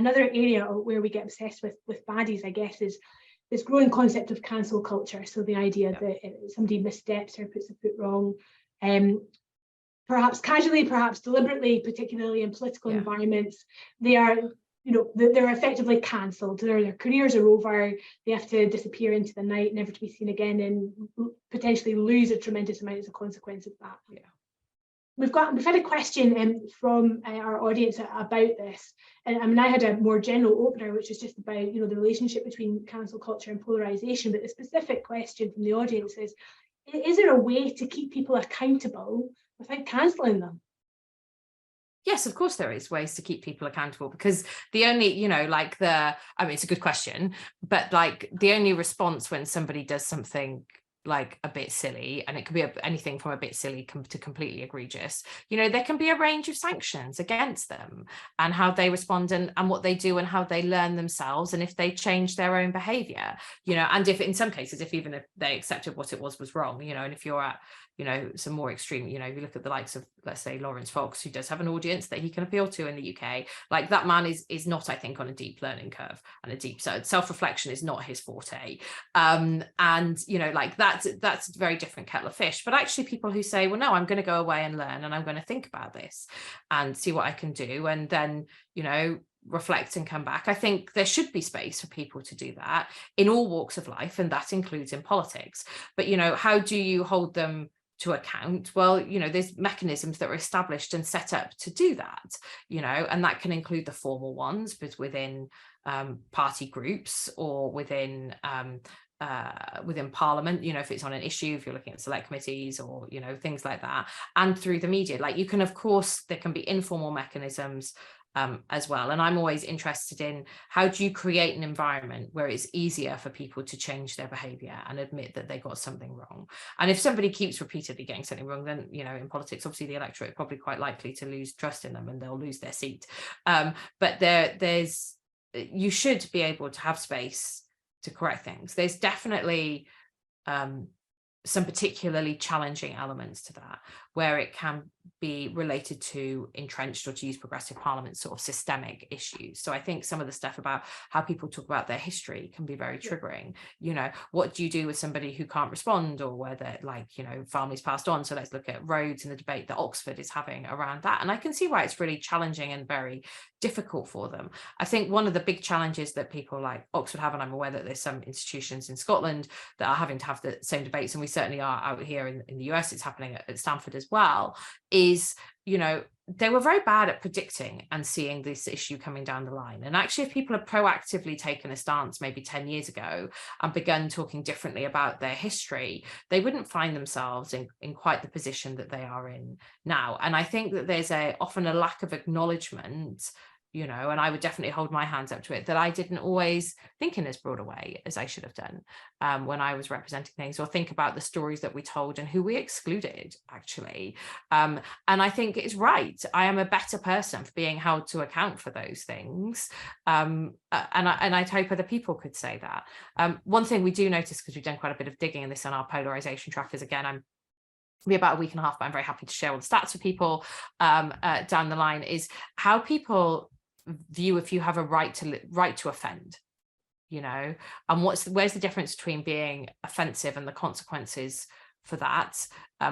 another area where we get obsessed with baddies, I guess, is this growing concept of cancel culture. So the idea that if somebody missteps or puts a foot wrong, perhaps casually, perhaps deliberately, particularly in political environments, they are, they're effectively cancelled. Their careers are over. They have to disappear into the night, never to be seen again, and potentially lose a tremendous amount as a consequence of that. Yeah. We've had a question from our audience about this, and I mean, I had a more general opener, which is just about the relationship between cancel culture and polarization. But the specific question from the audience is there a way to keep people accountable without cancelling them? Yes, of course there is ways to keep people accountable, because the only, it's a good question, but like the only response when somebody does something like a bit silly, and it could be anything from a bit silly to completely egregious, there can be a range of sanctions against them, and how they respond and what they do and how they learn themselves, and if they change their own behavior, and if in some cases, if they accepted what it was wrong, and if you're at some more extreme, you look at the likes of, let's say, Lawrence Fox, who does have an audience that he can appeal to in the UK, like that man is not, I think, on a deep learning curve, and a deep self-reflection is not his forte, and like that's a very different kettle of fish. But actually people who say, well, no, I'm going to go away and learn, and I'm going to think about this and see what I can do, and then reflect and come back. I think there should be space for people to do that in all walks of life, and that includes in politics. But how do you hold them to account? Well, there's mechanisms that are established and set up to do that, and that can include the formal ones, but within party groups or within Parliament, if it's on an issue, if you're looking at select committees or things like that, and through the media. Like you can, of course, there can be informal mechanisms as well. And I'm always interested in, how do you create an environment where it's easier for people to change their behavior and admit that they got something wrong? And if somebody keeps repeatedly getting something wrong, then in politics, obviously the electorate is probably quite likely to lose trust in them, and they'll lose their seat. But you should be able to have space to correct things. There's definitely some particularly challenging elements to that, where it can be related to entrenched, or to use progressive parliament, sort of systemic issues. So I think some of the stuff about how people talk about their history can be very triggering. What do you do with somebody who can't respond, or where they're families passed on? So let's look at roads and the debate that Oxford is having around that. And I can see why it's really challenging and very difficult for them. I think one of the big challenges that people like Oxford have, and I'm aware that there's some institutions in Scotland that are having to have the same debates, and we certainly are out here in the US, it's happening at Stanford as well, is they were very bad at predicting and seeing this issue coming down the line. And actually, if people had proactively taken a stance maybe 10 years ago and begun talking differently about their history, they wouldn't find themselves in quite the position that they are in now. And I think that there's often a lack of acknowledgement, and I would definitely hold my hands up to it, that I didn't always think in as broad a way as I should have done when I was representing things, or think about the stories that we told and who we excluded, actually. And I think it's right. I am a better person for being held to account for those things. And I'd hope other people could say that. One thing we do notice, because we've done quite a bit of digging in this on our polarization trackers, again, be about a week and a half, but I'm very happy to share all the stats with people down the line, is how people view if you have a right to offend, and where's the difference between being offensive and the consequences for that,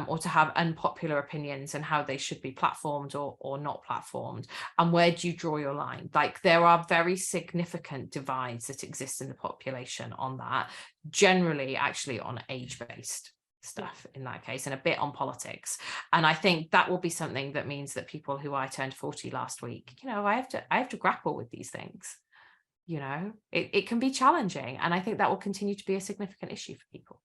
or to have unpopular opinions and how they should be platformed or not platformed, and where do you draw your line? Like, there are very significant divides that exist in the population on that, generally actually on age-based stuff in that case, and a bit on politics. And I think that will be something that means that people who, I turned 40 last week, I have to grapple with these things. It can be challenging, and I think that will continue to be a significant issue for people.